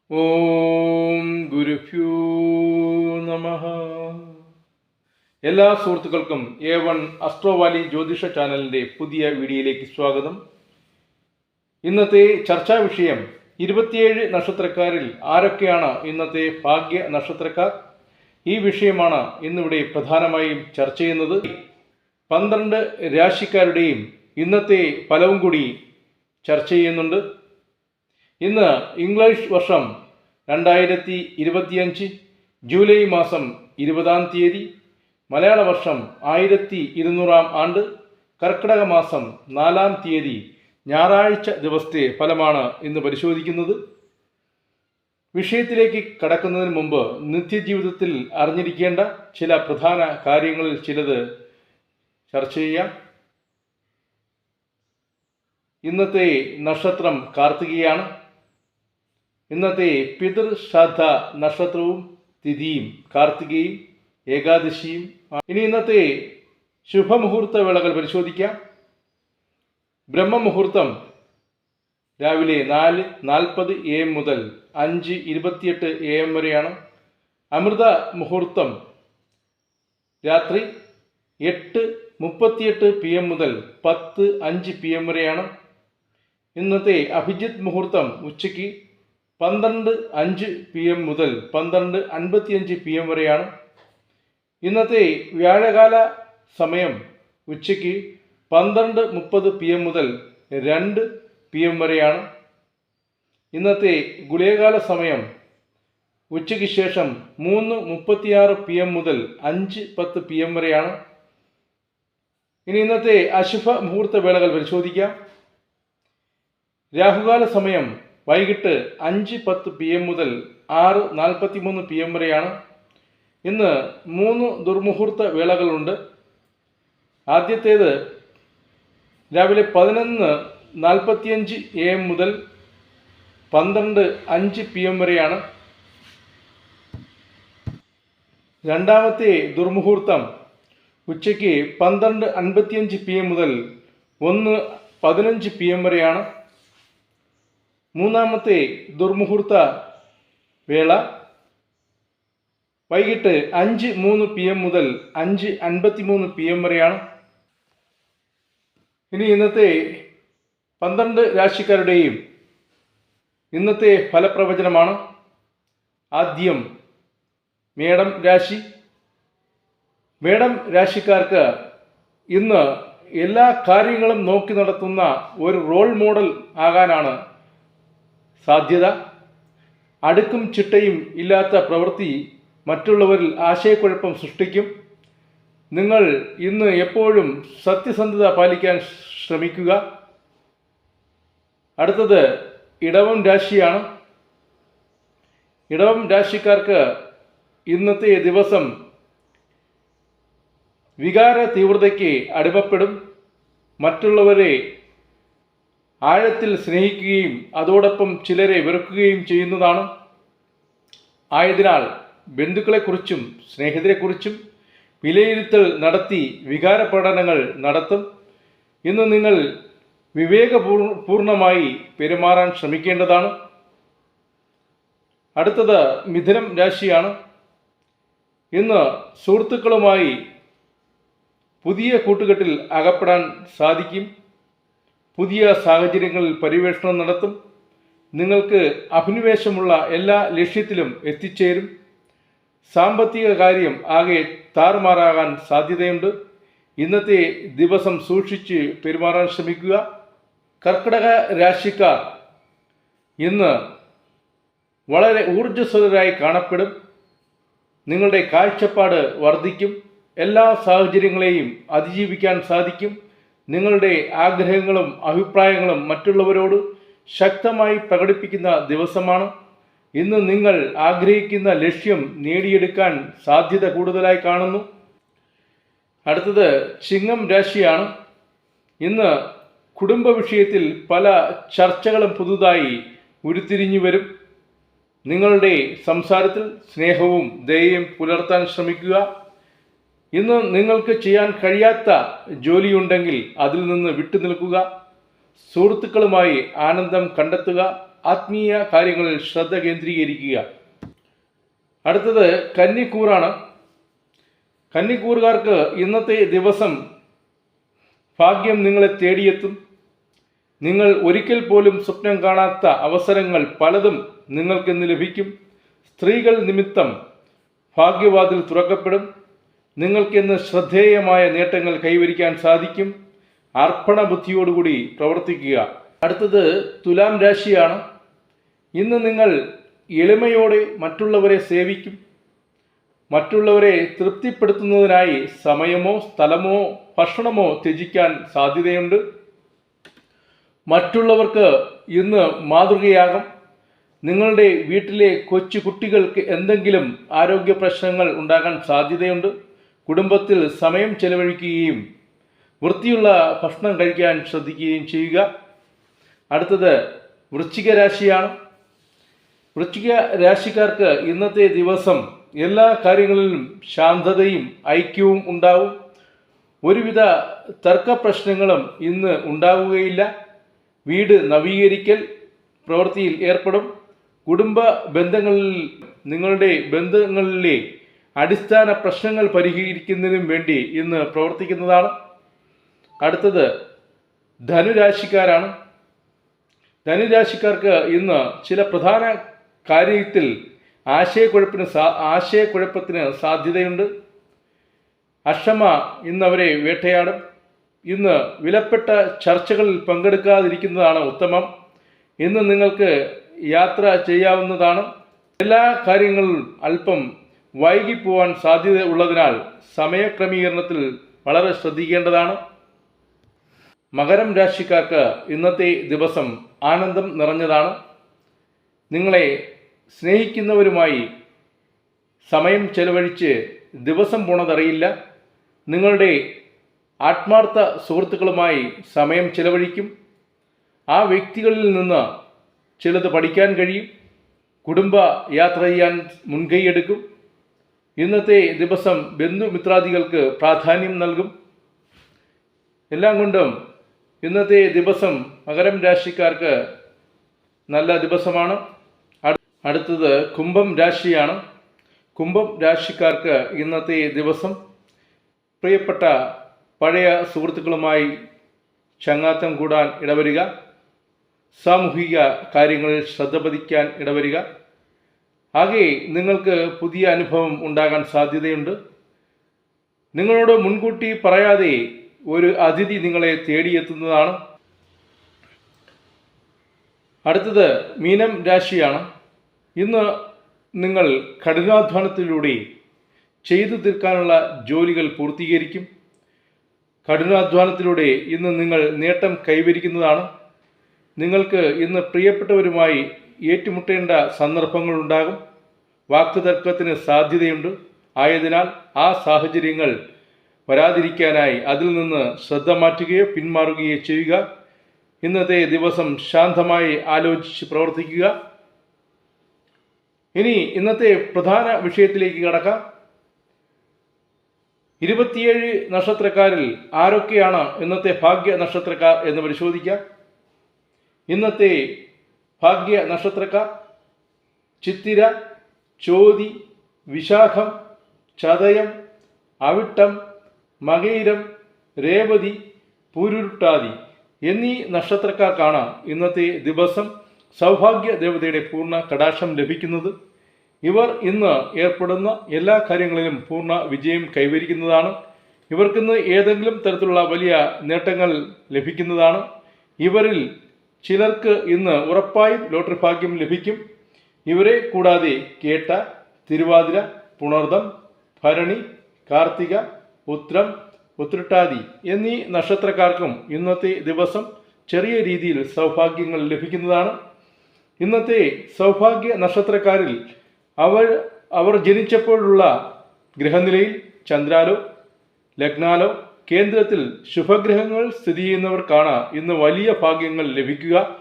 ഓം ഗുരുഭ്യോ നമഃ. എല്ലാ സുഹൃത്തുക്കൾക്കും A1 അസ്ട്രോവാലി ജ്യോതിഷ ചാനലിൻ്റെ പുതിയ വീഡിയോയിലേക്ക് സ്വാഗതം. ഇന്നത്തെ ചർച്ചാ വിഷയം 27 നക്ഷത്രക്കാരിൽ ആരൊക്കെയാണ് ഇന്നത്തെ ഭാഗ്യ നക്ഷത്രക്കാർ. ഈ വിഷയമാണ് ഇന്നിവിടെ പ്രധാനമായും ചർച്ച ചെയ്യുന്നത്. 12 രാശിക്കാരുടെയും ഇന്നത്തെ ഫലവും കൂടി ചർച്ച ചെയ്യുന്നുണ്ട്. ഇന്ന് ഇംഗ്ലീഷ് വർഷം 2025 ജൂലൈ മാസം 20-ാം തീയതി, മലയാള വർഷം 1200-ാം ആണ്ട്, കർക്കിടക മാസം 4-ാം തീയതി ഞായറാഴ്ച ദിവസത്തെ ഫലമാണ് ഇന്ന് പരിശോധിക്കുന്നത്. വിഷയത്തിലേക്ക് കടക്കുന്നതിന് മുമ്പ് നിത്യജീവിതത്തിൽ അറിഞ്ഞിരിക്കേണ്ട ചില പ്രധാന കാര്യങ്ങളിൽ ചിലത് ചർച്ച ചെയ്യാം. ഇന്നത്തെ നക്ഷത്രം കാർത്തികയാണ്. ഇന്നത്തെ പിതൃശ്രാദ്ധ നക്ഷത്രവും തിഥിയും കാർത്തികയും ഏകാദശിയും. ഇനി ഇന്നത്തെ ശുഭമുഹൂർത്ത വേളകൾ പരിശോധിക്കാം. ബ്രഹ്മമുഹൂർത്തം രാവിലെ 4:40 AM മുതൽ 5:28 AM വരെയാണ്. അമൃത മുഹൂർത്തം രാത്രി 8:38 PM മുതൽ 10:05 PM വരെയാണ്. ഇന്നത്തെ അഭിജിത്ത് മുഹൂർത്തം ഉച്ചയ്ക്ക് 12:05 PM മുതൽ 12:55 PM വരെയാണ്. ഇന്നത്തെ വ്യാഴകാല സമയം ഉച്ചയ്ക്ക് 12:30 PM മുതൽ 2 PM വരെയാണ്. ഇന്നത്തെ ഗുളികകാല സമയം ഉച്ചയ്ക്ക് ശേഷം 3:36 PM മുതൽ 5:10 PM വരെയാണ്. ഇനി ഇന്നത്തെ അശുഭ മുഹൂർത്ത വേളകൾ പരിശോധിക്കാം. രാഹുകാല സമയം വൈകിട്ട് 5:10 PM മുതൽ 6:43 PM വരെയാണ്. ഇന്ന് 3 ദുർമുഹൂർത്ത വേളകളുണ്ട്. ആദ്യത്തേത് രാവിലെ 11:45 AM മുതൽ 12:05 PM വരെയാണ്. രണ്ടാമത്തെ ദുർമുഹൂർത്തം ഉച്ചയ്ക്ക് 12:55 PM മുതൽ 1:15 PM വരെയാണ്. മൂന്നാമത്തെ ദുർമുഹൂർത്ത വേള വൈകിട്ട് 5:03 PM മുതൽ 5:53 PM വരെയാണ്. ഇനി ഇന്നത്തെ 12 രാശിക്കാരുടെയും ഇന്നത്തെ ഫലപ്രവചനമാണ്. ആദ്യം മേടം രാശി. മേടം രാശിക്കാർക്ക് ഇന്ന് എല്ലാ കാര്യങ്ങളും നോക്കി നടത്തുന്ന ഒരു റോൾ മോഡൽ ആകാനാണ് സാധ്യത. അടുക്കും ചിട്ടയും ഇല്ലാത്ത പ്രവൃത്തി മറ്റുള്ളവരിൽ ആശയക്കുഴപ്പം സൃഷ്ടിക്കും. നിങ്ങൾ ഇന്ന് എപ്പോഴും സത്യസന്ധത പാലിക്കാൻ ശ്രമിക്കുക. അടുത്തത് ഇടവം രാശിയാണ്. ഇടവം രാശിക്കാർക്ക് ഇന്നത്തെ ദിവസം വികാര തീവ്രതയ്ക്ക് അടിമപ്പെടും. മറ്റുള്ളവരെ ആഴത്തിൽ സ്നേഹിക്കുകയും അതോടൊപ്പം ചിലരെ വെറുക്കുകയും ചെയ്യുന്നതാണ്. ആയതിനാൽ ബന്ധുക്കളെക്കുറിച്ചും സ്നേഹിതരെക്കുറിച്ചും വിലയിരുത്തൽ നടത്തി വികാര പഠനങ്ങൾ നടത്തും. ഇന്ന് നിങ്ങൾ വിവേകപൂർണമായി പെരുമാറാൻ ശ്രമിക്കേണ്ടതാണ്. അടുത്തത് മിഥുനം രാശിയാണ്. ഇന്ന് സുഹൃത്തുക്കളുമായി പുതിയ കൂട്ടുകെട്ടിൽ അകപ്പെടാൻ സാധിക്കും. പുതിയ സാഹചര്യങ്ങളിൽ പര്യവേഷണം നടത്തും. നിങ്ങൾക്ക് അഭിനിവേശമുള്ള എല്ലാ ലക്ഷ്യത്തിലും എത്തിച്ചേരും. സാമ്പത്തിക കാര്യം ആകെ താറുമാറാകാൻ സാധ്യതയുണ്ട്. ഇന്നത്തെ ദിവസം സൂക്ഷിച്ച് പെരുമാറാൻ ശ്രമിക്കുക. കർക്കിടക രാശിക്കാർ ഇന്ന് വളരെ ഊർജ്ജസ്വലരായി കാണപ്പെടും. നിങ്ങളുടെ കാഴ്ചപ്പാട് വർദ്ധിക്കും. എല്ലാ സാഹചര്യങ്ങളെയും അതിജീവിക്കാൻ സാധിക്കും. നിങ്ങളുടെ ആഗ്രഹങ്ങളും അഭിപ്രായങ്ങളും മറ്റുള്ളവരോട് ശക്തമായി പ്രകടിപ്പിക്കുന്ന ദിവസമാണ്. ഇന്ന് നിങ്ങൾ ആഗ്രഹിക്കുന്ന ലക്ഷ്യം നേടിയെടുക്കാൻ സാധ്യത കൂടുതലായി കാണുന്നു. അടുത്തത് ചിങ്ങം രാശിയാണ്. ഇന്ന് കുടുംബ വിഷയത്തിൽ പല ചർച്ചകളും പുതുതായി ഉരുത്തിരിഞ്ഞു വരും. നിങ്ങളുടെ സംസാരത്തിൽ സ്നേഹവും ദയയും പുലർത്താൻ ശ്രമിക്കുക. ഇന്ന് നിങ്ങൾക്ക് ചെയ്യാൻ കഴിയാത്ത ജോലിയുണ്ടെങ്കിൽ അതിൽ നിന്ന് വിട്ടുനിൽക്കുക. സുഹൃത്തുക്കളുമായി ആനന്ദം കണ്ടെത്തുക. ആത്മീയ കാര്യങ്ങളിൽ ശ്രദ്ധ കേന്ദ്രീകരിക്കുക. അടുത്തത് കന്നിക്കൂറാണ്. കന്നിക്കൂറുകാർക്ക് ഇന്നത്തെ ദിവസം ഭാഗ്യം നിങ്ങളെ തേടിയെത്തും. നിങ്ങൾ ഒരിക്കൽ പോലും സ്വപ്നം കാണാത്ത അവസരങ്ങൾ പലതും നിങ്ങൾക്കിന്ന് ലഭിക്കും. സ്ത്രീകൾ നിമിത്തം ഭാഗ്യവാതിൽ തുറക്കപ്പെടും. നിങ്ങൾക്കിന്ന് ശ്രദ്ധേയമായ നേട്ടങ്ങൾ കൈവരിക്കാൻ സാധിക്കും. അർപ്പണ ബുദ്ധിയോടുകൂടി പ്രവർത്തിക്കുക. അടുത്തത് തുലാം രാശിയാണ്. ഇന്ന് നിങ്ങൾ എളിമയോടെ മറ്റുള്ളവരെ സേവിക്കും. മറ്റുള്ളവരെ തൃപ്തിപ്പെടുത്തുന്നതിനായി സമയമോ സ്ഥലമോ ഭക്ഷണമോ ത്യജിക്കാൻ സാധ്യതയുണ്ട്. മറ്റുള്ളവർക്ക് ഇന്ന് മാതൃകയാകും. നിങ്ങളുടെ വീട്ടിലെ കൊച്ചു കുട്ടികൾക്ക് എന്തെങ്കിലും ആരോഗ്യ പ്രശ്നങ്ങൾ ഉണ്ടാകാൻ സാധ്യതയുണ്ട്. കുടുംബത്തിൽ സമയം ചെലവഴിക്കുകയും വൃത്തിയുള്ള ഭക്ഷണം കഴിക്കാൻ ശ്രദ്ധിക്കുകയും ചെയ്യുക. അടുത്തത് വൃശ്ചിക രാശിയാണ്. വൃശ്ചിക രാശിക്കാർക്ക് ഇന്നത്തെ ദിവസം എല്ലാ കാര്യങ്ങളിലും ശാന്തതയും ഐക്യവും ഉണ്ടാവും. ഒരുവിധ തർക്ക പ്രശ്നങ്ങളും ഇന്ന് ഉണ്ടാവുകയില്ല. വീട് നവീകരിക്കൽ പ്രവൃത്തിയിൽ ഏർപ്പെടും. കുടുംബ ബന്ധങ്ങളിൽ നിങ്ങളുടെ ബന്ധങ്ങളിലെ അടിസ്ഥാന പ്രശ്നങ്ങൾ പരിഹരിക്കുന്നതിനും വേണ്ടി ഇന്ന് പ്രവർത്തിക്കുന്നതാണ്. അടുത്തത് ധനുരാശിക്കാരാണ്. ധനുരാശിക്കാർക്ക് ഇന്ന് ചില പ്രധാന കാര്യത്തിൽ ആശയക്കുഴപ്പത്തിന് സാധ്യതയുണ്ട്. അക്ഷമ ഇന്നവരെ വേട്ടയാടും. ഇന്ന് വിലപ്പെട്ട ചർച്ചകളിൽ പങ്കെടുക്കാതിരിക്കുന്നതാണ് ഉത്തമം. ഇന്ന് നിങ്ങൾക്ക് യാത്ര ചെയ്യാവുന്നതാണ്. എല്ലാ കാര്യങ്ങളിലും അല്പം വൈകിപ്പോവാൻ സാധ്യത ഉള്ളതിനാൽ സമയക്രമീകരണത്തിൽ വളരെ ശ്രദ്ധിക്കേണ്ടതാണ്. മകരം രാശിക്കാർക്ക് ഇന്നത്തെ ദിവസം ആനന്ദം നിറഞ്ഞതാണ്. നിങ്ങളെ സ്നേഹിക്കുന്നവരുമായി സമയം ചെലവഴിച്ച് ദിവസം പോണതറിയില്ല. നിങ്ങളുടെ ആത്മാർത്ഥ സുഹൃത്തുക്കളുമായി സമയം ചെലവഴിക്കും. ആ വ്യക്തികളിൽ നിന്ന് ചിലത് പഠിക്കാൻ കഴിയും. കുടുംബ യാത്ര ചെയ്യാൻ മുൻകൈയെടുക്കും. ഇന്നത്തെ ദിവസം ബന്ധുമിത്രാദികൾക്ക് പ്രാധാന്യം നൽകും. എല്ലാം കൊണ്ടും ഇന്നത്തെ ദിവസം മകരം രാശിക്കാർക്ക് നല്ല ദിവസമാണ്. അടുത്തത് കുംഭം രാശിയാണ്. കുംഭം രാശിക്കാർക്ക് ഇന്നത്തെ ദിവസം പ്രിയപ്പെട്ട പഴയ സുഹൃത്തുക്കളുമായി ചങ്ങാത്തം കൂടാൻ ഇടവരിക. സാമൂഹിക കാര്യങ്ങളിൽ ശ്രദ്ധ പതിക്കാൻ ഇടവരിക. ആകെ നിങ്ങൾക്ക് പുതിയ അനുഭവം ഉണ്ടാകാൻ സാധ്യതയുണ്ട്. നിങ്ങളോട് മുൻകൂട്ടി പറയാതെ ഒരു അതിഥി നിങ്ങളെ തേടിയെത്തുന്നതാണ്. അടുത്തത് മീനം രാശിയാണ്. ഇന്ന് നിങ്ങൾ കഠിനാധ്വാനത്തിലൂടെ ചെയ്തു തീർക്കാനുള്ള ജോലികൾ പൂർത്തീകരിക്കും. കഠിനാധ്വാനത്തിലൂടെ ഇന്ന് നിങ്ങൾ നേട്ടം കൈവരിക്കുന്നതാണ്. നിങ്ങൾക്ക് ഇന്ന് പ്രിയപ്പെട്ടവരുമായി ഏറ്റുമുട്ടേണ്ട സന്ദർഭങ്ങളുണ്ടാകും. വാക്കുതർക്കത്തിന് സാധ്യതയുണ്ട്. ആയതിനാൽ ആ സാഹചര്യങ്ങൾ വരാതിരിക്കാനായി അതിൽ നിന്ന് ശ്രദ്ധ മാറ്റുകയോ പിന്മാറുകയോ ചെയ്യുക. ഇന്നത്തെ ദിവസം ശാന്തമായി ആലോചിച്ച് പ്രവർത്തിക്കുക. ഇനി ഇന്നത്തെ പ്രധാന വിഷയത്തിലേക്ക് കടക്കാം. 27 നക്ഷത്രക്കാരിൽ ആരൊക്കെയാണ് ഇന്നത്തെ ഭാഗ്യ നക്ഷത്രക്കാർ എന്ന് പരിശോധിക്കാം. ഇന്നത്തെ ഭാഗ്യ നക്ഷത്രക്കാർ ചിത്തിര, ചോതി, വിശാഖം, ചതയം, അവിട്ടം, മകയിരം, രേവതി, പൂരുരുട്ടാതി എന്നീ നക്ഷത്രക്കാർക്കാണ് ഇന്നത്തെ ദിവസം സൗഭാഗ്യ ദേവതയുടെ പൂർണ്ണ കടാക്ഷം ലഭിക്കുന്നത്. ഇവർ ഇന്ന് ഏർപ്പെടുന്ന എല്ലാ കാര്യങ്ങളിലും പൂർണ്ണ വിജയം കൈവരിക്കുന്നതാണ്. ഇവർക്കിന്ന് ഏതെങ്കിലും തരത്തിലുള്ള വലിയ നേട്ടങ്ങൾ ലഭിക്കുന്നതാണ്. ഇവരിൽ ചിലർക്ക് ഇന്ന് ഉറപ്പായും ലോട്ടറി ഭാഗ്യം ലഭിക്കും. ഇവരെ കൂടാതെ കേട്ട, തിരുവാതിര, പുണർദം, ഭരണി, കാർത്തിക, ഉത്രം, ഉത്രട്ടാതി എന്നീ നക്ഷത്രക്കാർക്കും ഇന്നത്തെ ദിവസം ചെറിയ രീതിയിൽ സൗഭാഗ്യങ്ങൾ ലഭിക്കുന്നതാണ്. ഇന്നത്തെ സൗഭാഗ്യ നക്ഷത്രക്കാരിൽ അവർ ജനിച്ചപ്പോഴുള്ള ഗ്രഹനിലയിൽ ചന്ദ്രാലോ ലഗ്നാലോ കേന്ദ്രത്തിൽ ശുഭഗ്രഹങ്ങൾ സ്ഥിതി ചെയ്യുന്നവർക്കാണ് ഇന്ന് വലിയ ഭാഗ്യങ്ങൾ ലഭിക്കുക.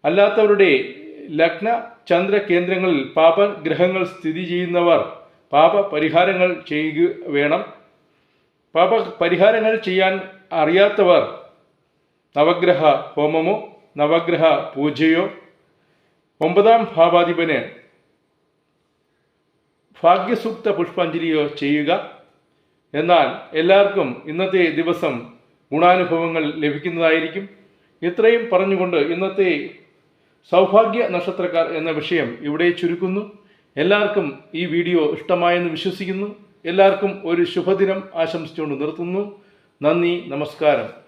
അല്ലാത്തവരുടെ ലഗ്ന ചന്ദ്ര കേന്ദ്രങ്ങളിൽ പാപഗ്രഹങ്ങൾ സ്ഥിതി ചെയ്യുന്നവർ പാപപരിഹാരങ്ങൾ ചെയ്യുക വേണം. പാപപരിഹാരങ്ങൾ ചെയ്യാൻ അറിയാത്തവർ നവഗ്രഹ ഹോമമോ നവഗ്രഹ പൂജയോ 9ാം ഭാവാധിപന് ഭാഗ്യസൂക്ത പുഷ്പാഞ്ജലിയോ ചെയ്യുക. എന്നാൽ എല്ലാവർക്കും ഇന്നത്തെ ദിവസം ഗുണാനുഭവങ്ങൾ ലഭിക്കുന്നതായിരിക്കും. ഇത്രയും പറഞ്ഞുകൊണ്ട് ഇന്നത്തെ സൗഭാഗ്യ നക്ഷത്രക്കാർ എന്ന വിഷയം ഇവിടെ ചുരുക്കുന്നു. എല്ലാവർക്കും ഈ വീഡിയോ ഇഷ്ടമായെന്ന് വിശ്വസിക്കുന്നു. എല്ലാവർക്കും ഒരു ശുഭദിനം ആശംസിച്ചുകൊണ്ട് നിർത്തുന്നു. നന്ദി, നമസ്കാരം.